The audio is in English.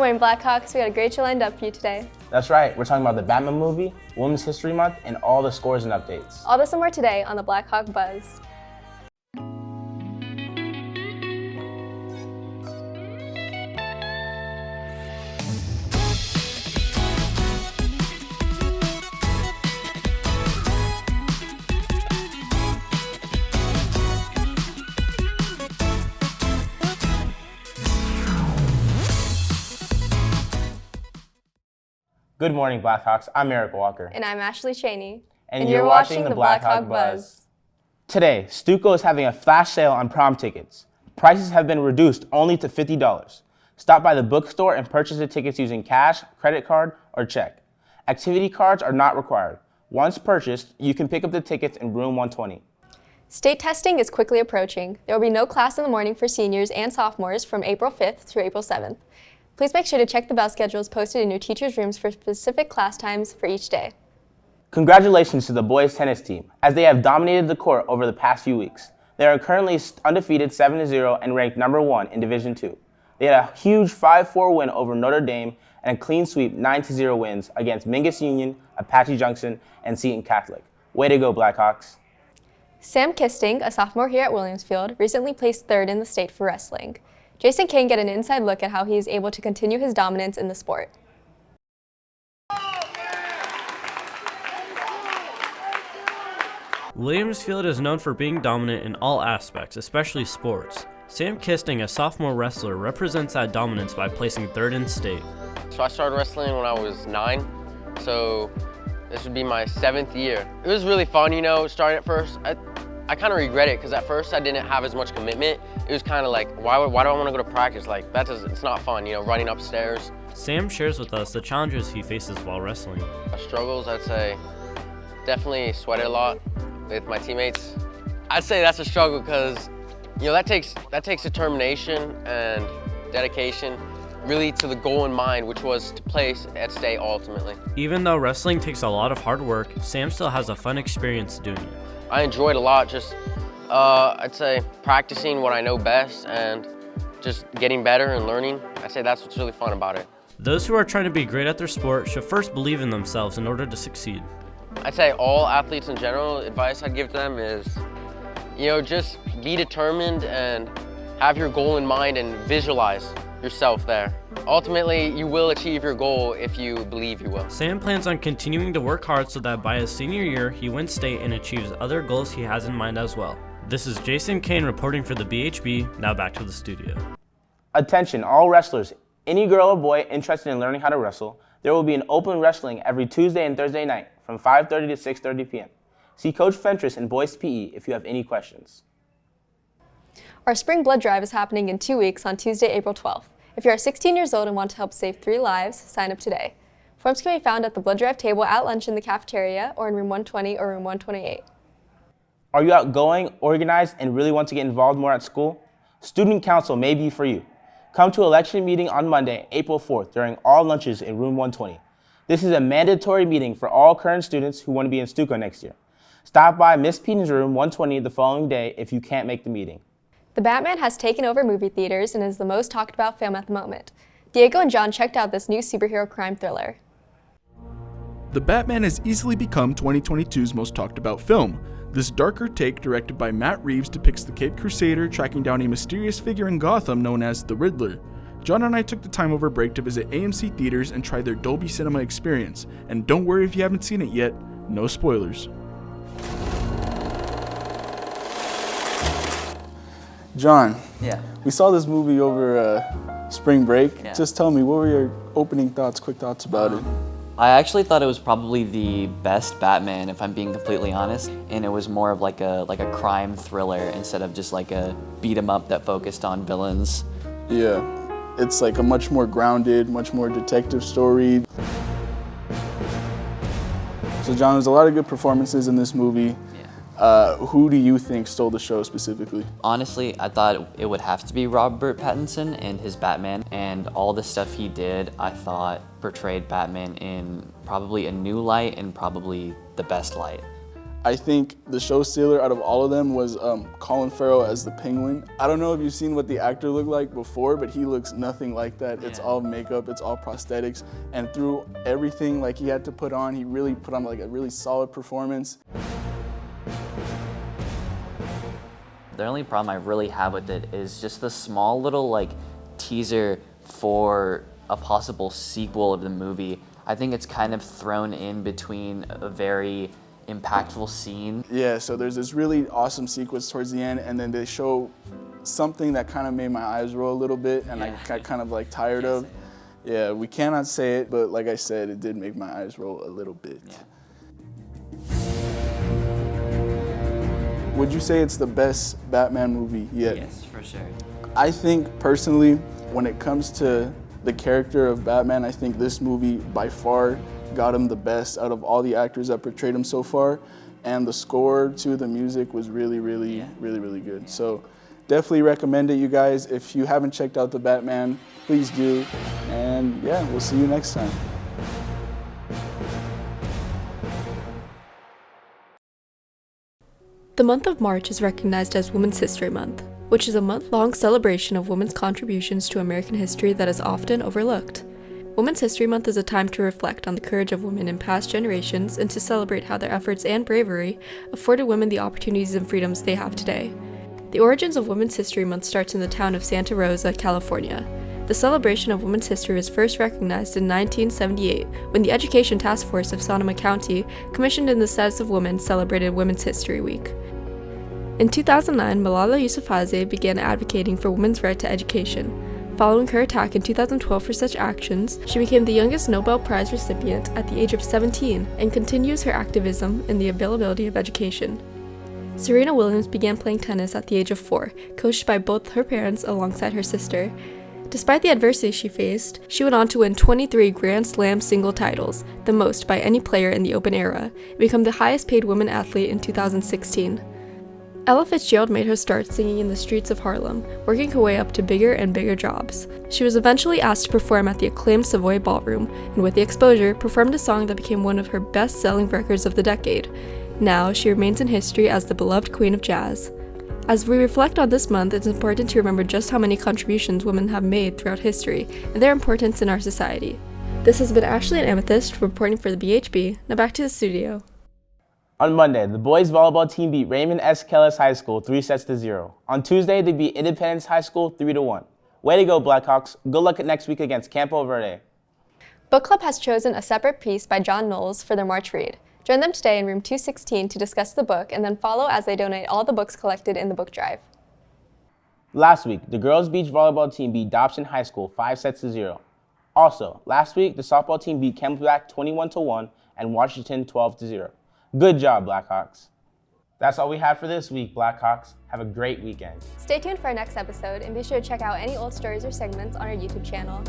morning, Blackhawks. We got a great show lined up for you today. That's right. We're talking about the Batman movie, Women's History Month, and all the scores and updates. All this and more today on the Blackhawk Buzz. Good morning, Blackhawks. I'm Eric Walker. And I'm Ashley Cheney. And you're watching the Blackhawk Buzz. Today, STUCO is having a flash sale on prom tickets. Prices have been reduced only to $50. Stop by the bookstore and purchase the tickets using cash, credit card, or check. Activity cards are not required. Once purchased, you can pick up the tickets in room 120. State testing is quickly approaching. There will be no class in the morning for seniors and sophomores from April 5th through April 7th. Please make sure to check the bell schedules posted in your teachers' rooms for specific class times for each day. Congratulations to the boys tennis team, as they have dominated the court over the past few weeks. They are currently undefeated 7-0 and ranked number 1 in Division II. They had a huge 5-4 win over Notre Dame and a clean sweep 9-0 wins against Mingus Union, Apache Junction, and Seton Catholic. Way to go, Blackhawks. Sam Kisting, a sophomore here at Williamsfield, recently placed 3rd in the state for wrestling. Jason King get an inside look at how he is able to continue his dominance in the sport. Williamsfield is known for being dominant in all aspects, especially sports. Sam Kisting, a sophomore wrestler, represents that dominance by placing 3rd in state. So I started wrestling when I was 9, so this would be my 7th year. It was really fun, you know, starting at first. I kind of regret it because at first I didn't have as much commitment. It was kind of like, why do I want to go to practice? Like, it's not fun, you know, running upstairs. Sam shares with us the challenges he faces while wrestling. Struggles, I'd say, definitely sweated a lot with my teammates. I'd say that's a struggle because, you know, that takes determination and dedication really to the goal in mind, which was to place at state ultimately. Even though wrestling takes a lot of hard work, Sam still has a fun experience doing it. I enjoyed a lot, just I'd say practicing what I know best and just getting better and learning. I'd say that's what's really fun about it. Those who are trying to be great at their sport should first believe in themselves in order to succeed. I'd say all athletes in general, advice I'd give them is, you know, just be determined and have your goal in mind and visualize yourself there. Ultimately, you will achieve your goal if you believe you will. Sam plans on continuing to work hard so that by his senior year, he wins state and achieves other goals he has in mind as well. This is Jason Kane reporting for the BHB. Now back to the studio. Attention, all wrestlers. Any girl or boy interested in learning how to wrestle, there will be an open wrestling every Tuesday and Thursday night from 5:30 to 6:30 p.m. See Coach Fentress in Boys PE if you have any questions. Our spring blood drive is happening in 2 weeks on Tuesday, April 12th. If you are 16 years old and want to help save 3 lives, sign up today. Forms can be found at the blood drive table at lunch in the cafeteria or in room 120 or room 128. Are you outgoing, organized, and really want to get involved more at school? Student Council may be for you. Come to election meeting on Monday, April 4th during all lunches in room 120. This is a mandatory meeting for all current students who want to be in STUCO next year. Stop by Miss Peen's room 120 the following day if you can't make the meeting. The Batman has taken over movie theaters and is the most talked about film at the moment. Diego and John checked out this new superhero crime thriller. The Batman has easily become 2022's most talked about film. This darker take, directed by Matt Reeves, depicts the Caped Crusader tracking down a mysterious figure in Gotham known as the Riddler. John and I took the time over break to visit AMC theaters and try their Dolby Cinema experience. And don't worry if you haven't seen it yet, no spoilers. John, Yeah. we saw this movie over spring break. Yeah. Just tell me, what were your opening thoughts, quick thoughts about it? I actually thought it was probably the best Batman, if I'm being completely honest. And it was more of like a crime thriller instead of just like a beat 'em up that focused on villains. Yeah, it's like a much more grounded, much more detective story. So John, there's a lot of good performances in this movie. Who do you think stole the show specifically? Honestly, I thought it would have to be Robert Pattinson and his Batman, and all the stuff he did, I thought portrayed Batman in probably a new light and probably the best light. I think the show stealer out of all of them was Colin Farrell as the Penguin. I don't know if you've seen what the actor looked like before, but he looks nothing like that. It's all makeup, it's all prosthetics, and through everything like he had to put on, he really put on like a really solid performance. The only problem I really have with it is just the small little like teaser for a possible sequel of the movie. I think it's kind of thrown in between a very impactful scene. Yeah, so there's this really awesome sequence towards the end, and then they show something that kind of made my eyes roll a little bit, and I got kind of like tired of. Yeah, we cannot say it, but like I said, it did make my eyes roll a little bit. Would you say it's the best Batman movie yet? Yes, for sure. I think personally, when it comes to the character of Batman, I think this movie by far got him the best out of all the actors that portrayed him so far. And the score to the music was really good. So definitely recommend it, you guys. If you haven't checked out The Batman, please do. And yeah, we'll see you next time. The month of March is recognized as Women's History Month, which is a month-long celebration of women's contributions to American history that is often overlooked. Women's History Month is a time to reflect on the courage of women in past generations and to celebrate how their efforts and bravery afforded women the opportunities and freedoms they have today. The origins of Women's History Month starts in the town of Santa Rosa, California. The celebration of women's history was first recognized in 1978 when the Education Task Force of Sonoma County, commissioned in the status of women, celebrated Women's History Week. In 2009, Malala Yousafzai began advocating for women's right to education. Following her attack in 2012 for such actions, she became the youngest Nobel Prize recipient at the age of 17 and continues her activism in the availability of education. Serena Williams began playing tennis at the age of 4, coached by both her parents alongside her sister. Despite the adversity she faced, she went on to win 23 Grand Slam single titles, the most by any player in the Open era, and become the highest paid women athlete in 2016. Ella Fitzgerald made her start singing in the streets of Harlem, working her way up to bigger and bigger jobs. She was eventually asked to perform at the acclaimed Savoy Ballroom, and with the exposure, performed a song that became one of her best-selling records of the decade. Now, she remains in history as the beloved queen of jazz. As we reflect on this month, it's important to remember just how many contributions women have made throughout history, and their importance in our society. This has been Ashley and Amethyst reporting for the BHB. Now back to the studio. On Monday, the boys volleyball team beat Raymond S. Kellis High School 3-0. On Tuesday, they beat Independence High School 3-1. Way to go, Blackhawks. Good luck next week against Campo Verde. Book Club has chosen a separate piece by John Knowles for their March read. Join them today in room 216 to discuss the book and then follow as they donate all the books collected in the book drive. Last week, the girls beach volleyball team beat Dobson High School 5-0. Also, last week, the softball team beat Camelback 21-1 and Washington 12-0. Good job, Blackhawks. That's all we have for this week, Blackhawks. Have a great weekend. Stay tuned for our next episode and be sure to check out any old stories or segments on our YouTube channel.